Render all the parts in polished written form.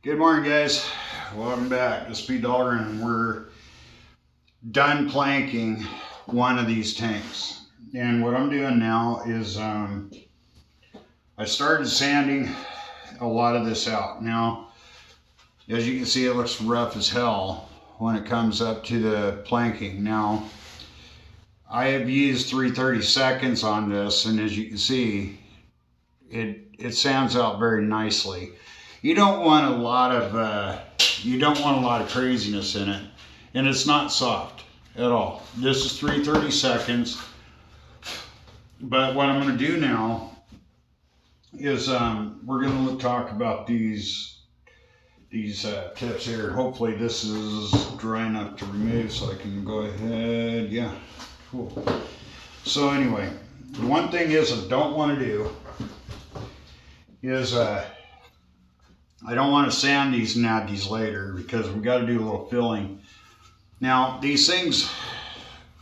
Good morning, guys. Welcome back to Speed Dahlgren, and we're done planking one of these tanks. And what I'm doing now is I started sanding a lot of this out. Now, as you can see, it looks rough as hell when it comes up to the planking. Now, I have used 3/32 on this, and as you can see, it sands out very nicely. You don't want a lot of craziness in it, and it's not soft at all. This is 3/32. But what I'm going to do now is we're going to talk about these tips here. Hopefully this is dry enough to remove, so I can go ahead. Yeah, cool. So anyway, the one thing is I don't want to do is I don't want to sand these and add these later, because we got to do a little filling. Now these things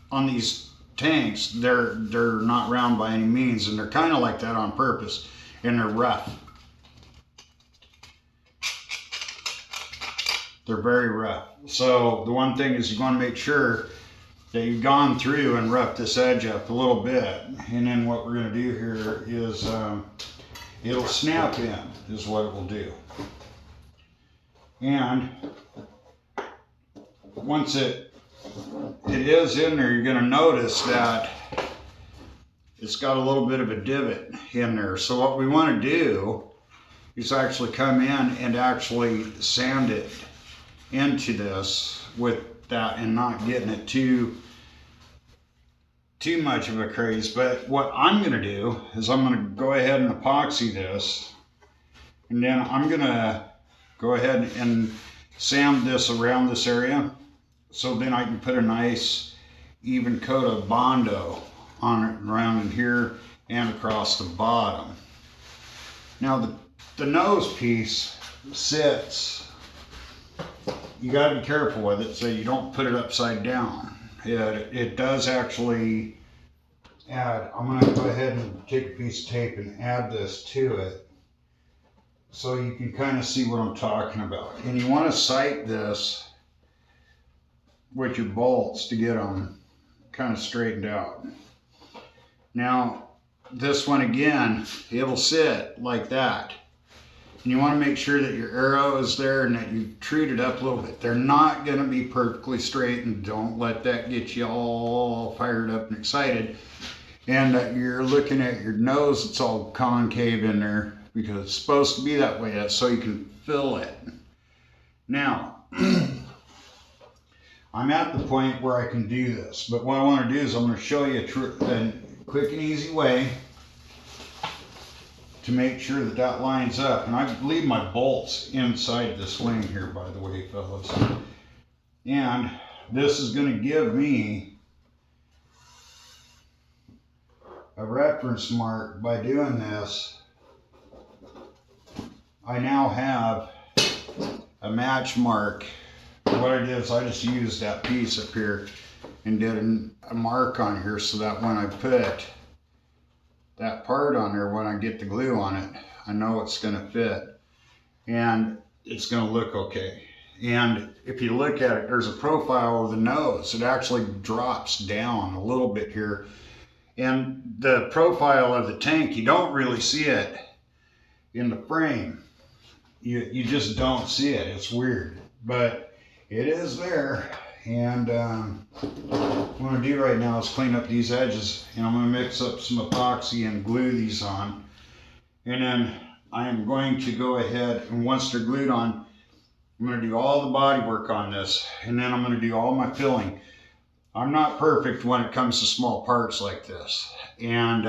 on these tanks, they're not round by any means, and they're kind of like that on purpose, and they're rough. They're very rough. So the one thing is you want to make sure that you've gone through and roughed this edge up a little bit, and then what we're going to do here is it'll snap in, is what it will do. And once it is in there, you're going to notice that it's got a little bit of a divot in there. So what we want to do is actually come in and actually sand it into this with that, and not getting it too much of a craze. But what I'm going to do is I'm going to go ahead and epoxy this, and then I'm going to go ahead and sand this around this area, so then I can put a nice even coat of Bondo on it, around in here and across the bottom. Now the nose piece sits, you got to be careful with it so you don't put it upside down. It does actually add, I'm going to go ahead and take a piece of tape and add this to it, so you can kind of see what I'm talking about. And you want to sight this with your bolts to get them kind of straightened out. Now, this one again, it'll sit like that. And you want to make sure that your arrow is there and that you treat it up a little bit. They're not going to be perfectly straight, and don't let that get you all fired up and excited. And you're looking at your nose, it's all concave in there, because it's supposed to be that way. That's so you can fill it. Now, I'm at the point where I can do this, but what I want to do is I'm going to show you a quick and easy way to make sure that that lines up. And I leave my bolts inside this wing here, by the way, fellas. And this is going to give me a reference mark. By doing this, I now have a match mark. What I did is I just used that piece up here and did a mark on here, so that when I put that part on there, when I get the glue on it, I know it's going to fit and it's going to look okay. And if you look at it, there's a profile of the nose. It actually drops down a little bit here. And the profile of the tank, you don't really see it in the frame. You just don't see it. It's weird, but it is there. And what I'm going to do right now is clean up these edges, and I'm going to mix up some epoxy and glue these on. And then I am going to go ahead, and once they're glued on, I'm going to do all the body work on this, and then I'm going to do all my filling. I'm not perfect when it comes to small parts like this, and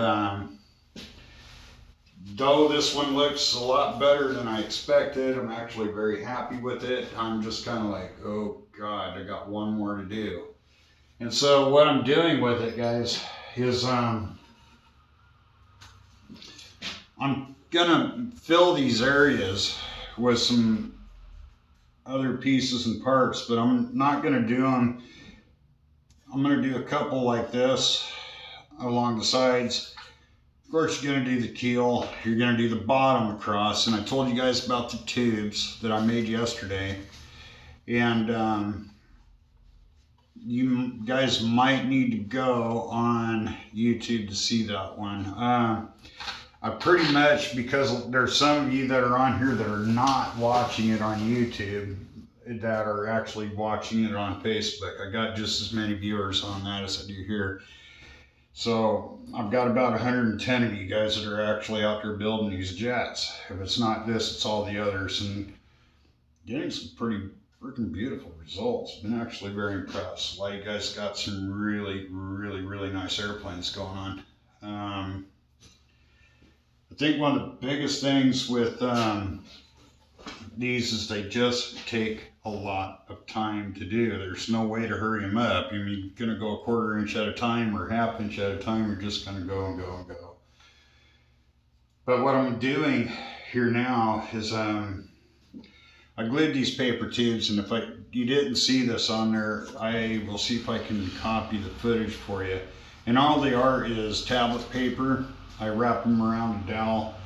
though this one looks a lot better than I expected, I'm actually very happy with it. I'm just kind of like, oh God, I got one more to do. And so what I'm doing with it, guys, is I'm gonna fill these areas with some other pieces and parts, but I'm not gonna do them. I'm gonna do a couple like this along the sides, Of course, you're going to do the keel, you're going to do the bottom across, and I told you guys about the tubes that I made yesterday. And you guys might need to go on YouTube to see that one. I pretty much, because there's some of you that are on here that are not watching it on YouTube, that are actually watching it on Facebook. I got just as many viewers on that as I do here. So I've got about 110 of you guys that are actually out there building these jets. If it's not this, it's all the others, and getting some pretty freaking beautiful results. Been actually very impressed. A lot of you guys got some really, really, really nice airplanes going on. I think one of the biggest things with these is they just take a lot of time to do. There's no way to hurry them up. I mean, you're gonna go a 1/4 inch at a time or 1/2 inch at a time. You're just gonna go and go and go. But what I'm doing here now is I glued these paper tubes, and if you didn't see this on there, I will see if I can copy the footage for you. And all they are is tablet paper. I wrap them around a dowel,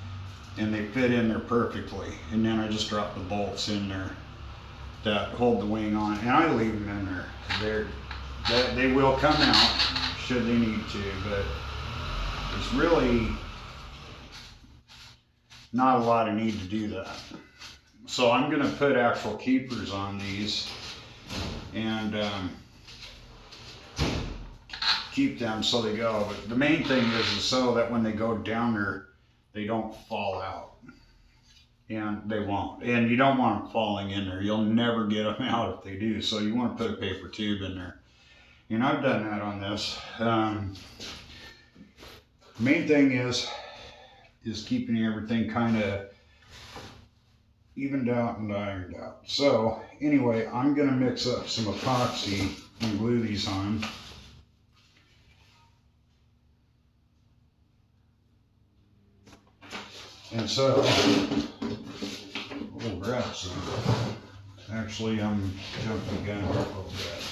and they fit in there perfectly. And then I just drop the bolts in there that hold the wing on, and I leave them in there. They will come out should they need to, but there's really not a lot of need to do that. So I'm going to put actual keepers on these and keep them so they go. But the main thing is so that when they go down there, they don't fall out. And they won't. And you don't want them falling in there. You'll never get them out if they do. So you want to put a paper tube in there. And I've done that on this. Main thing is keeping everything kind of evened out and ironed out. So anyway, I'm going to mix up some epoxy and glue these on. And so we'll grab some. Actually, I'm jumping the gun a little bit.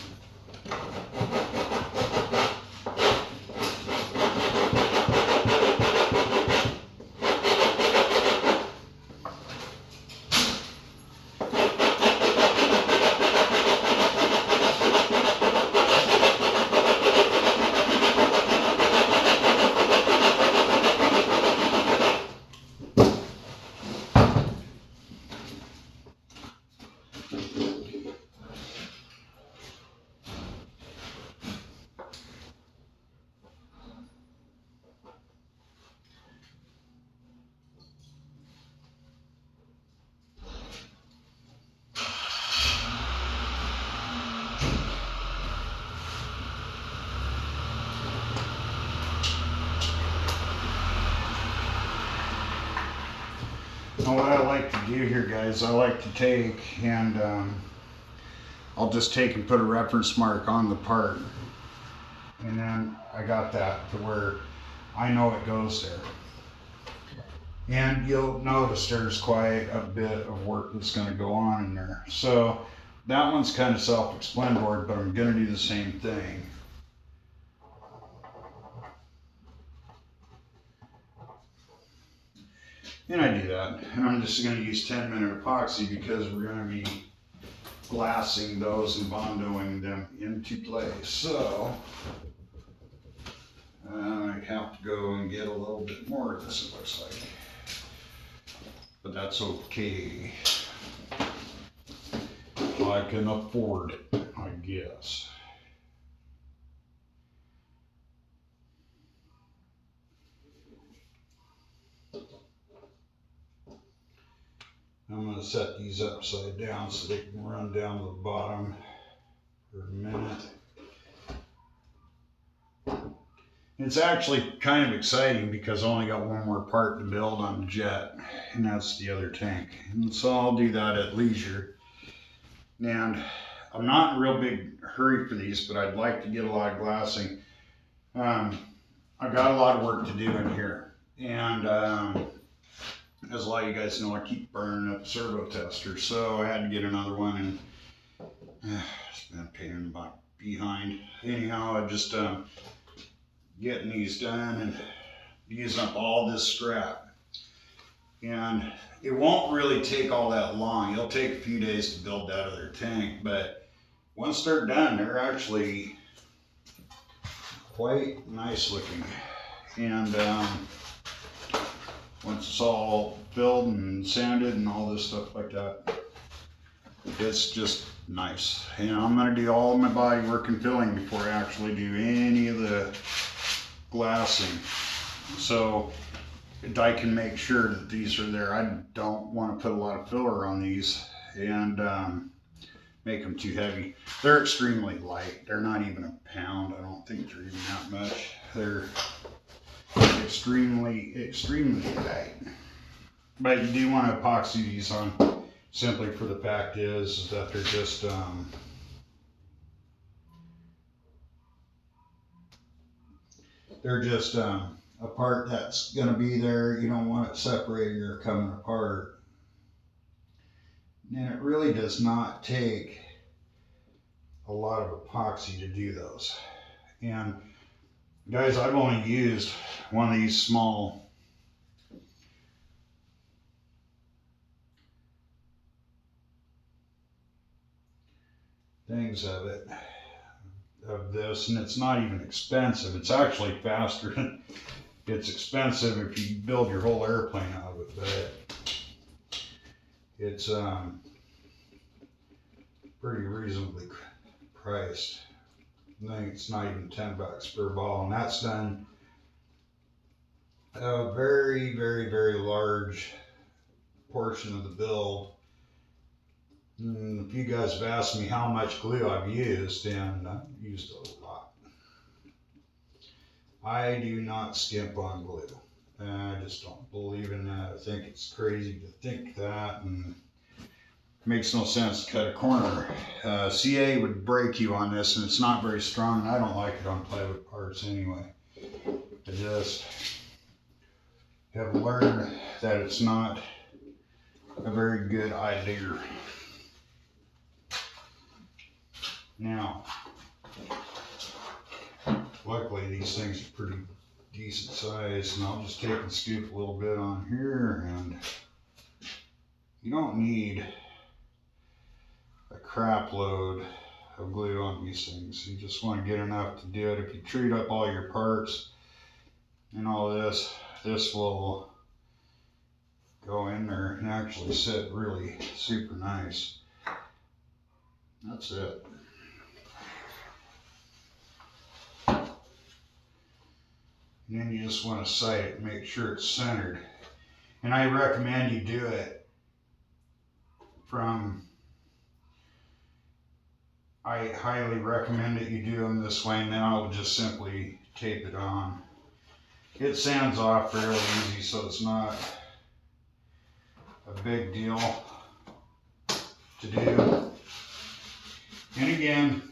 Now what I like to do here, guys, I like to take and I'll just take and put a reference mark on the part, and then I got that to where I know it goes there. And you'll notice there's quite a bit of work that's going to go on in there. So that one's kind of self-explanatory, but I'm going to do the same thing. And I do that, and I'm just going to use 10-minute epoxy because we're going to be glassing those and bondoing them into place. So I have to go and get a little bit more of this, it looks like, but that's okay. I can afford it, I guess. I'm going to set these upside down so they can run down to the bottom for a minute. It's actually kind of exciting because I only got one more part to build on the jet, and that's the other tank. And so I'll do that at leisure. And I'm not in a real big hurry for these, but I'd like to get a lot of glassing. I've got a lot of work to do in here. And as a lot of you guys know, I keep burning up servo tester, so I had to get another one, and it's been a pain in the behind. Anyhow, I just getting these done, and using up all this scrap. And it won't really take all that long. It'll take a few days to build that other tank, but once they're done, they're actually quite nice looking. And once it's all filled and sanded and all this stuff like that, it's just nice. And I'm gonna do all of my body work and filling before I actually do any of the glassing. So I can make sure that these are there. I don't want to put a lot of filler on these and make them too heavy. They're extremely light. They're not even a pound. I don't think they're even that much. They're extremely light. But you do want to epoxy these on, simply for the fact is that they're just a part that's going to be there. You don't want it separating or coming apart. And it really does not take a lot of epoxy to do those. And guys, I've only used one of these small things of this, and it's not even expensive. It's actually faster. It's expensive if you build your whole airplane out of it, but it's pretty reasonably priced. I think it's not even $10 per ball, and that's done a very large portion of the build. And if you guys have asked me how much glue I've used, and I've used a lot. I do not skimp on glue. I just don't believe in that. I think it's crazy to think that, and it makes no sense to cut a corner. CA would break you on this, and it's not very strong, and I don't like it on plywood parts anyway. I just have learned that it's not a very good idea. Now, luckily these things are pretty decent size, and I'll just take and scoop a little bit on here, and you don't need a crap load of glue on these things. You just want to get enough to do it. If you treat up all your parts and all this, this will go in there and actually sit really super nice. That's it. And then you just want to sight it and make sure it's centered. And I recommend you do it I highly recommend that you do them this way, and then I'll just simply tape it on. It sands off fairly easy, so it's not a big deal to do. And again,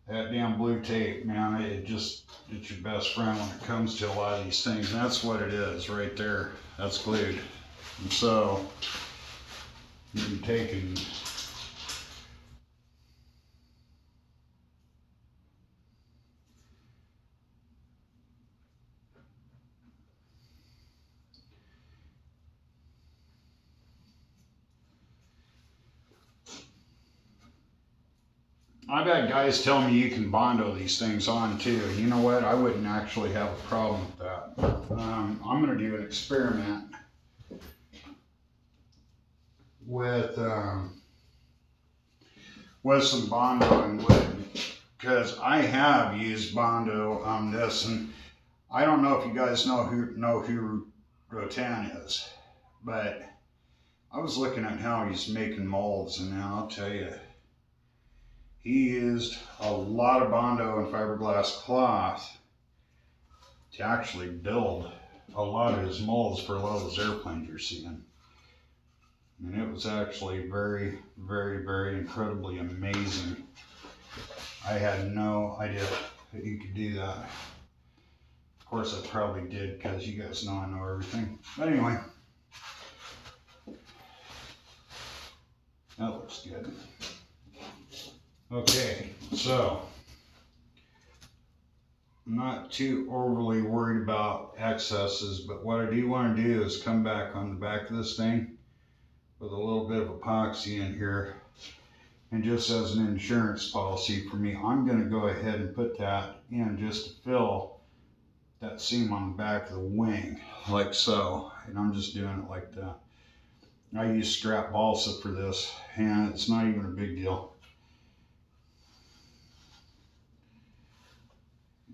that damn blue tape, man, it's your best friend when it comes to a lot of these things. And that's what it is right there. That's glued. And so you can take and I've had guys tell me you can Bondo these things on too. And you know what? I wouldn't actually have a problem with that. I'm going to do an experiment with some Bondo and wood, because I have used Bondo on this, and I don't know if you guys know who Rotan is, but I was looking at how he's making molds, and now I'll tell you, he used a lot of Bondo and fiberglass cloth to actually build a lot of his molds for a lot of those airplanes you're seeing. And it was actually very incredibly amazing. I had no idea that you could do that. Of course I probably did, because you guys know I know everything. But anyway, that looks good. Okay, so I'm not too overly worried about excesses, but what I do want to do is come back on the back of this thing with a little bit of epoxy in here. And just as an insurance policy for me, I'm going to go ahead and put that in just to fill that seam on the back of the wing, like so. And I'm just doing it like that. I use strap balsa for this, and it's not even a big deal.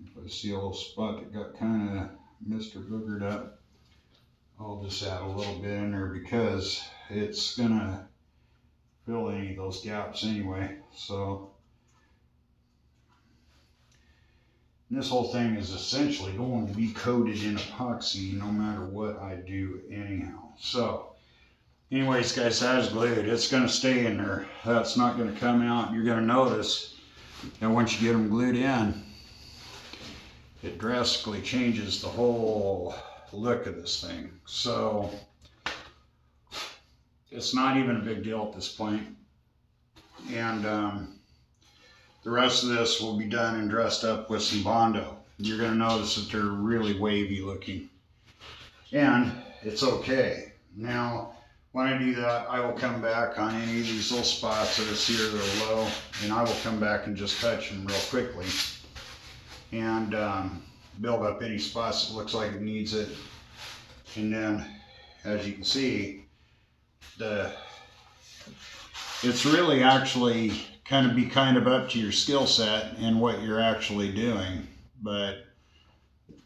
If I see a little spot that got kind of Mr. Boogered up, I'll just add a little bit in there because it's gonna fill any of those gaps anyway. So this whole thing is essentially going to be coated in epoxy no matter what I do anyhow. So anyways, guys, that is glued. It's gonna stay in there. That's not gonna come out. You're gonna notice that once you get them glued in, it drastically changes the whole look of this thing. So it's not even a big deal at this point. And the rest of this will be done and dressed up with some Bondo. You're going to notice that they're really wavy looking. And it's okay. Now, when I do that, I will come back on any of these little spots that I see that are low, and I will come back and just touch them real quickly. And build up any spots that looks like it needs it. And then, as you can see, it's really actually kind of up to your skill set and what you're actually doing. But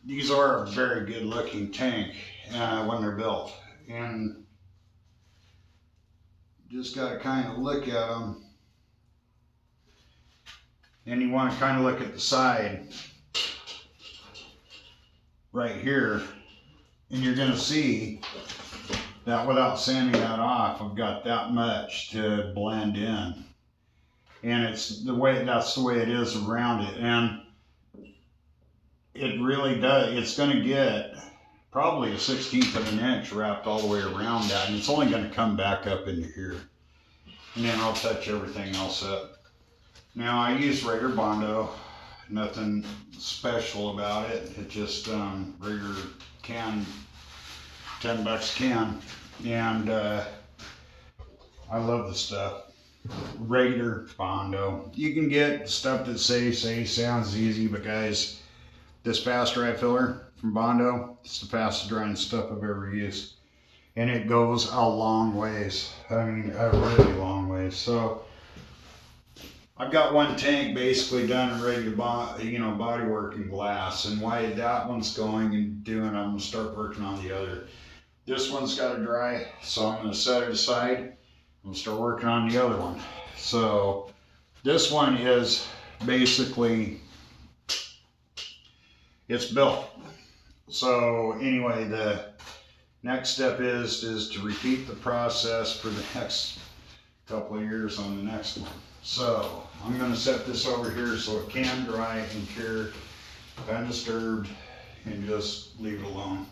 these are a very good looking tank when they're built, and just got to kind of look at them. And you want to kind of look at the side right here, and you're going to see that without sanding that off, I've got that much to blend in. And it's the way, that's the way it is around it. And it really does, it's going to get probably a 1/16 of an inch wrapped all the way around that. And it's only going to come back up into here. And then I'll touch everything else up. Now I use regular Bondo, nothing special about it. It just regular can, $10 a can. And I love the stuff. Regular Bondo. You can get stuff that sounds easy, but guys, this fast dry filler from Bondo, it's the fastest drying stuff I've ever used. And it goes a long ways. I mean, a really long ways. So I've got one tank basically done and ready to body work in glass. And while that one's going and doing, I'm gonna start working on the other. This one's got to dry, so I'm gonna set it aside. I'm gonna start working on the other one. So this one is basically, it's built. So anyway, the next step is to repeat the process for the next couple of years on the next one. So I'm going to set this over here so it can dry and cure undisturbed, and just leave it alone.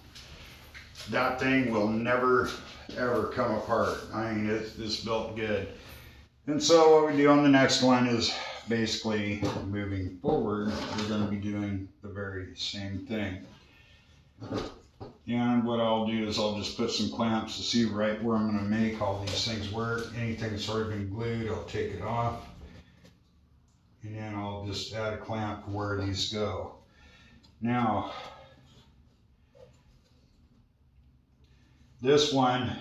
That thing will never ever come apart. I mean, it's built good. And so what we do on the next one is basically moving forward, we're going to be doing the very same thing. And what I'll do is I'll just put some clamps to see right where I'm going to make all these things work. Anything that's already been glued, I'll take it off. And then I'll just add a clamp where these go. Now, this one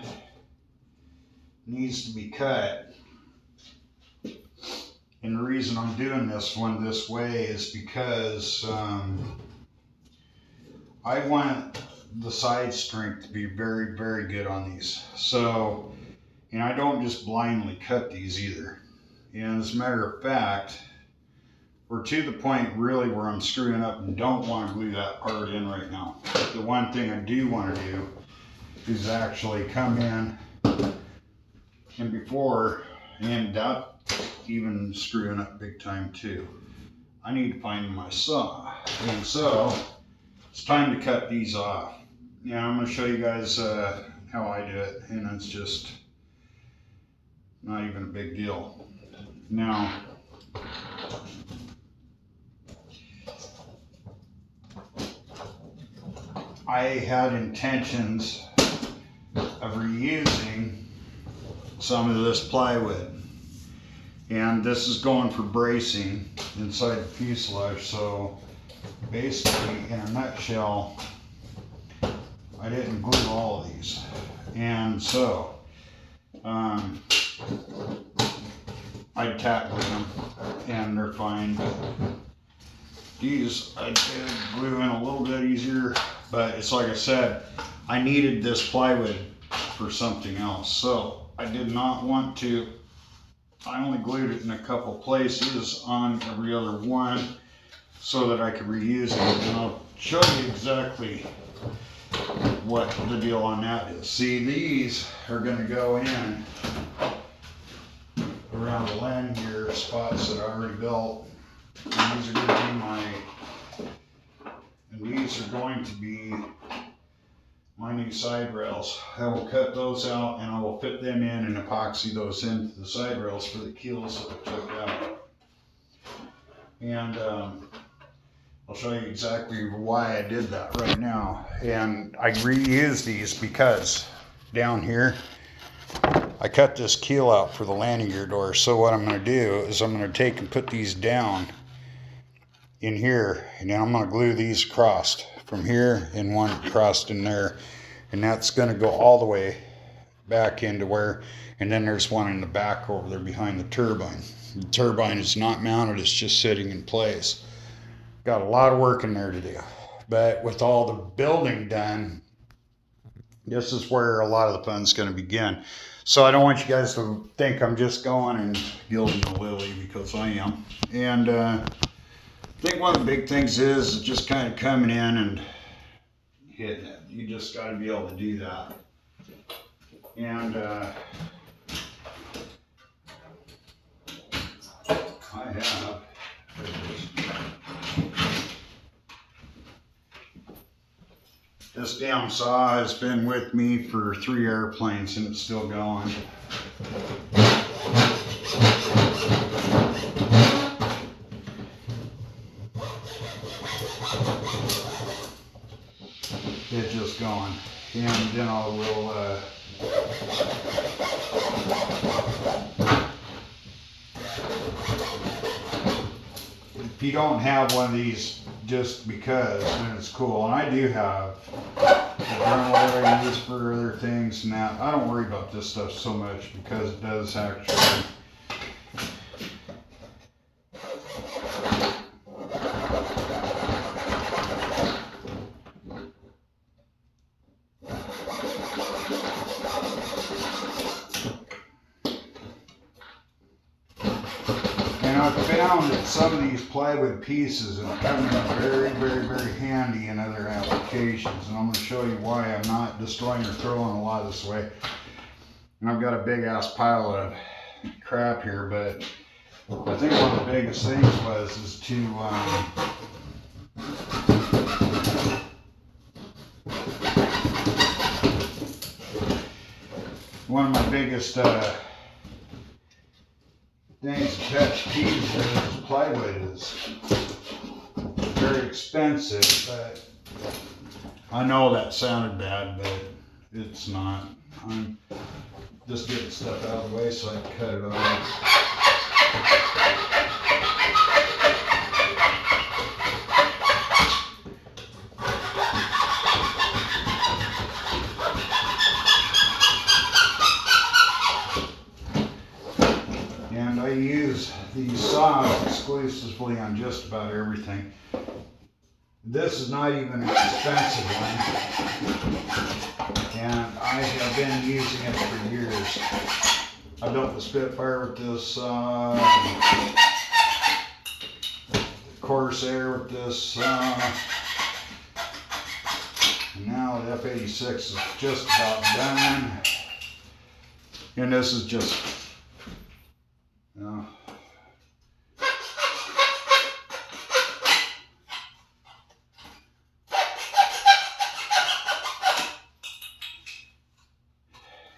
needs to be cut. And the reason I'm doing this one this way is because I want the side strength to be very, very good on these. So, and I don't just blindly cut these either. And as a matter of fact, we're to the point really where I'm screwing up and don't want to glue that part in right now. The one thing I do want to do is actually come in, and before, and that even screwing up big time too, I need to find my saw. And so it's time to cut these off. Yeah, I'm going to show you guys how I do it, and it's just not even a big deal. Now, I had intentions of reusing some of this plywood. And this is going for bracing inside the fuselage. So basically, in a nutshell, I didn't glue all of these. And so, I tack glue them and they're fine. But these I did glue in a little bit easier, but it's like I said, I needed this plywood for something else. So I did not want to, I only glued it in a couple places on every other one so that I could reuse it. And I'll show you exactly what the deal on that is. See, these are going to go in around the landing gear spots that I already built. And these are going to be my new side rails. I will cut those out and I will fit them in and epoxy those into the side rails for the keels that I took out. And I'll show you exactly why I did that right now. And I reuse these because down here I cut this keel out for the landing gear door. So what I'm going to do is I'm going to take and put these down in here, and then I'm going to glue these across from here and one across in there, and that's going to go all the way back into where, and then there's one in the back over there behind the turbine. The turbine is not mounted, it's just sitting in place. Got a lot of work in there to do, but with all the building done, this is where a lot of the fun's going to begin. So I don't want you guys to think I'm just going and gilding the lily, because I am. And I think one of the big things is just kind of coming in and hitting it. You just got to be able to do that. And I have this damn saw has been with me for 3 airplanes and it's still going. It's just going. And then I will if you don't have one of these just because, then it's cool. And I do have a journal that I use for other things and that. I don't worry about this stuff so much because it does actually I've found that some of these plywood pieces have come in very, very, very handy in other applications, and I'm going to show you why I'm not destroying or throwing a lot this way. And I've got a big ass pile of crap here, but I think one of the biggest things is to one of my biggest things to catch keys is plywood is very expensive, but I know that sounded bad, but it's not. I'm just getting stuff out of the way so I can cut it off. And I use these saws exclusively on just about everything. This is not even an expensive one, and I have been using it for years. I built the Spitfire with this saw, Corsair with this saw, and now the F86 is just about done, and this is just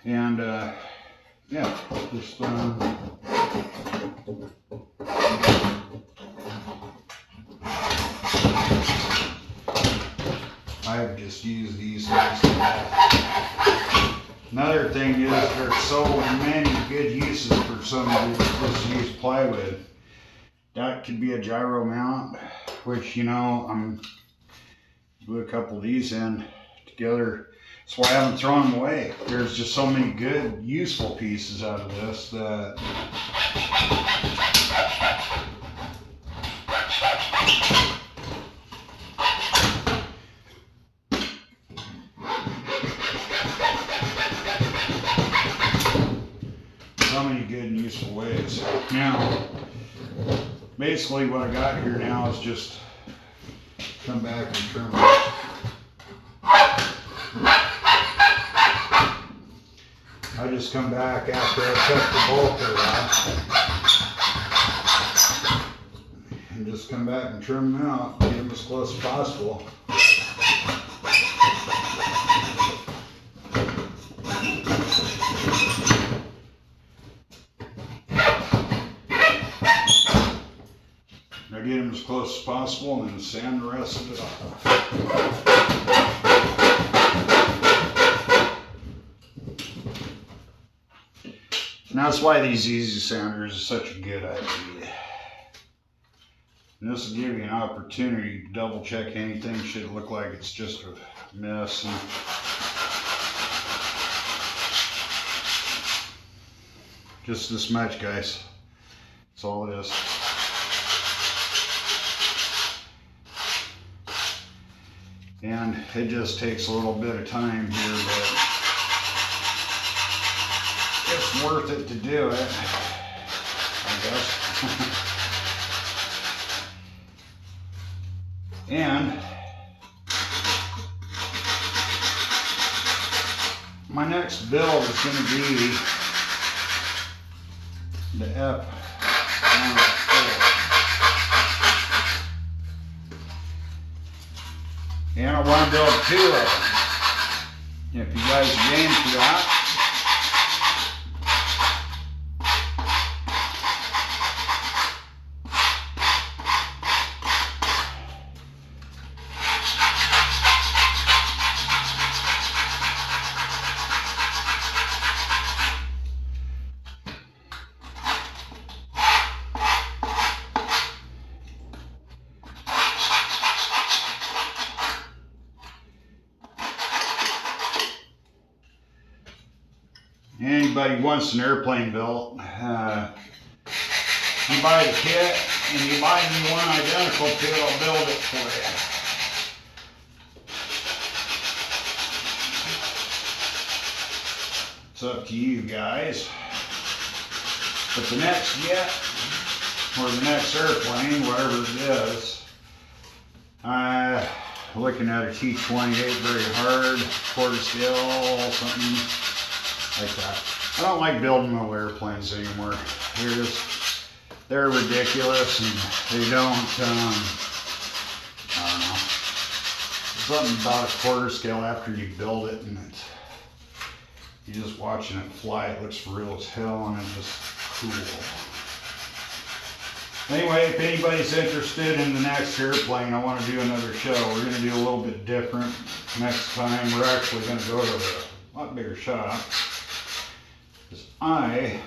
and yeah, just I've just use these things. Another thing is there's so many good uses for somebody that just use plywood. That could be a gyro mount, which, you know, I'm glue a couple of these in together. That's why I haven't thrown them away. There's just so many good, useful pieces out of this that so many good and useful ways. Now, basically what I got here now is just come back and trim it. I just come back after I cut the bolter out and just come back and trim them out, get them as close as possible. I get them as close as possible and then sand the rest of it off. And that's why these easy sanders are such a good idea. And this will give you an opportunity to double check anything should look like it's just a mess. And just this much, guys. That's all it is. And it just takes a little bit of time here, but it's worth it to do it, I guess. And my next build is going to be the F104. And I want to build two of them. If you guys are game for that. Anybody wants an airplane built, you buy the kit and you buy me one identical to it, I'll build it for you. It's up to you guys. But the next jet, or the next airplane, whatever it is, looking at a T-28 very hard, quarter scale, something like that. I don't like building little airplanes anymore. They're ridiculous and they don't, I don't know. There's something about a quarter scale after you build it and you're just watching it fly. It looks real as hell and it's just cool. Anyway, if anybody's interested in the next airplane, I want to do another show. We're going to do a little bit different next time. We're actually going to go to a lot bigger shop. Because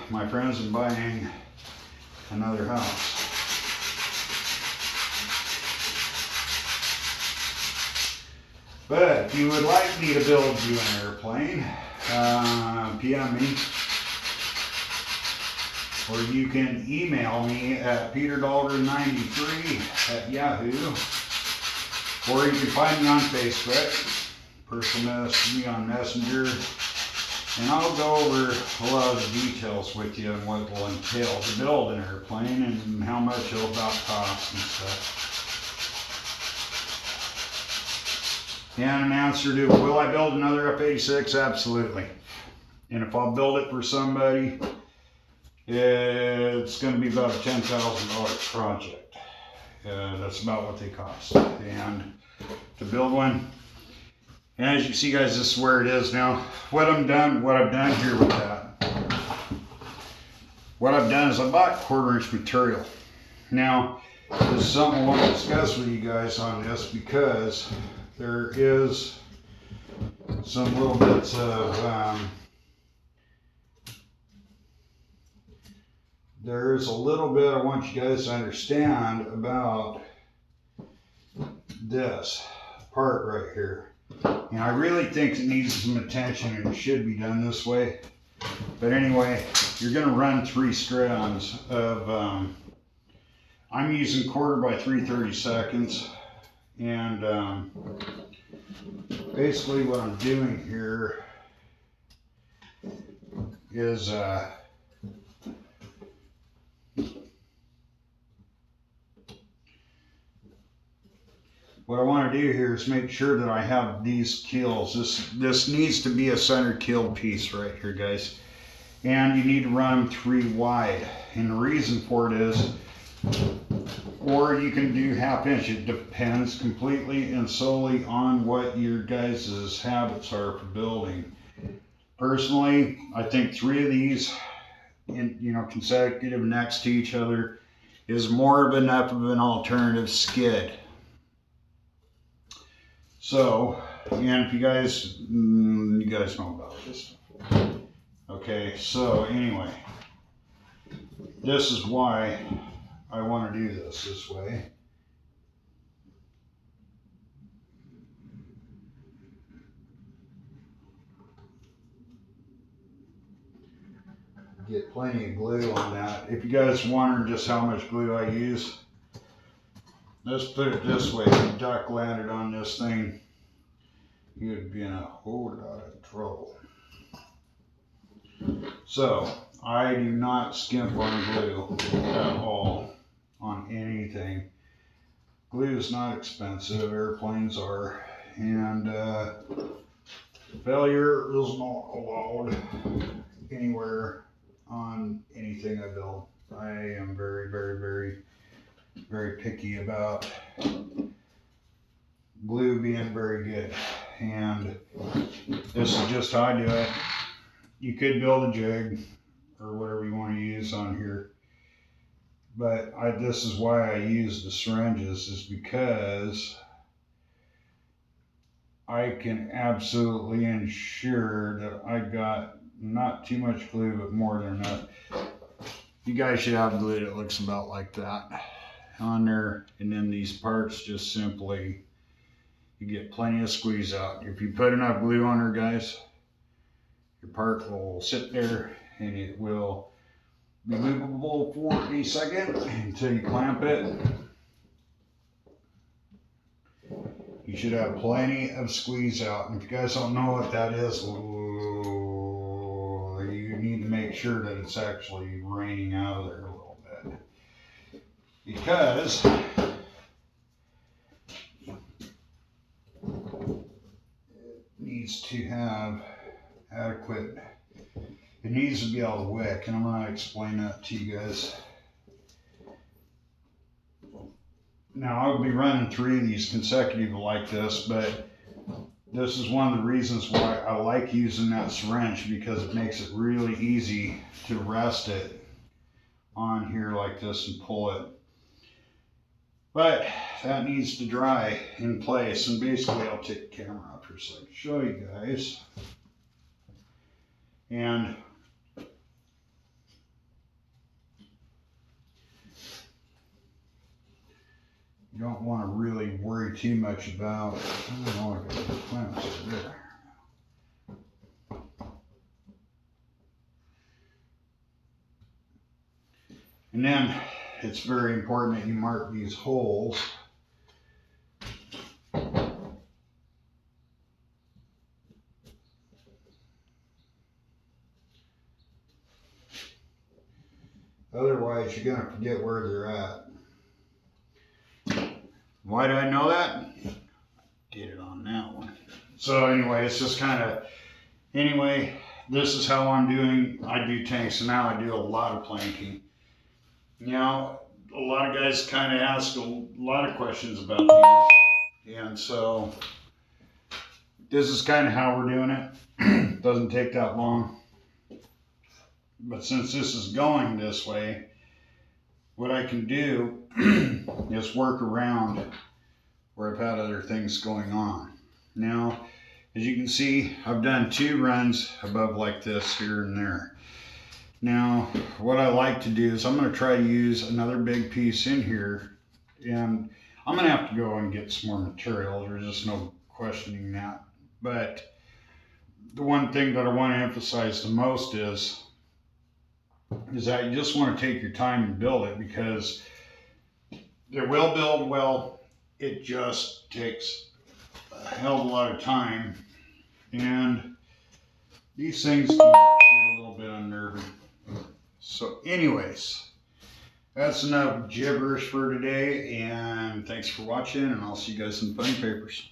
my friends, am buying another house. But if you would like me to build you an airplane, PM me. Or you can email me at peterdahlgren93@yahoo. Or you can find me on Facebook. Personal message me on Messenger. And I'll go over a lot of the details with you and what it will entail to build an airplane and how much it'll about cost and stuff. And an answer to, will I build another F-86? Absolutely. And if I'll build it for somebody, it's going to be about a $10,000 project. That's about what they cost. And to build one, and as you see, guys, this is where it is now. What I've done here with that, what I've done is I bought 1/4" material. Now, this is something I want to discuss with you guys on this because there is some little bits of, there's a little bit I want you guys to understand about this part right here. And I really think it needs some attention and it should be done this way. But anyway, you're going to run 3 strands of, I'm using 1/4 by 3/32. And basically what I'm doing here is what I want to do here is make sure that I have these keels. This needs to be a center keel piece right here, guys. And you need to run them 3 wide. And the reason for it is, or you can do 1/2 inch. It depends completely and solely on what your guys' habits are for building. Personally, I think 3 of these, consecutive next to each other, is more of enough of an alternative skid. So, and if you guys know about this. Okay, so anyway, this is why I want to do this way. Get plenty of glue on that. If you guys are wondering just how much glue I use, let's put it this way. If a duck landed on this thing, you'd be in a whole lot of trouble. So, I do not skimp on glue at all on anything. Glue is not expensive, airplanes are, and failure is not allowed anywhere on anything I build. I am very, very, very, very picky about glue being very good, and this is just how I do it. You could build a jig or whatever you want to use on here, but this is why I use the syringes, is because I can absolutely ensure that I got not too much glue, but more than enough. You guys should have glue that looks about like that on there, and then these parts just simply, you get plenty of squeeze out. If you put enough glue on there, guys, your part will sit there and it will be movable for a second until you clamp it. You should have plenty of squeeze out. And if you guys don't know what that is, you need to make sure that it's actually raining out of there a little bit, because it needs to have adequate, it needs to be able to wick, and I'm going to explain that to you guys. Now, I'll be running 3 of these consecutive like this, but this is one of the reasons why I like using that syringe, because it makes it really easy to rest it on here like this and pull it. But that needs to dry in place, and basically I'll take the camera up here so I can show you guys. And you don't want to really worry too much about, I don't know, I got the clamps over there. And then it's very important that you mark these holes. Otherwise, you're going to forget where they're at. Why do I know that? Did it on that one. So anyway, it's just kind of, anyway, this is how I'm doing. I do tanks, and now I do a lot of planking. Now, a lot of guys kind of ask a lot of questions about these, and so this is kind of how we're doing it. Doesn't take that long. But since this is going this way, what I can do is work around where I've had other things going on. Now, As you can see, I've done 2 runs above like this here and there. Now, what I like to do is I'm going to try to use another big piece in here, and I'm going to have to go and get some more material. There's just no questioning that. But the one thing that I want to emphasize the most is that you just want to take your time and build it, because it will build well. It just takes a hell of a lot of time, and these things can get a little bit unnerving. So anyways, that's enough gibberish for today, and thanks for watching, and I'll see you guys in Funny Papers.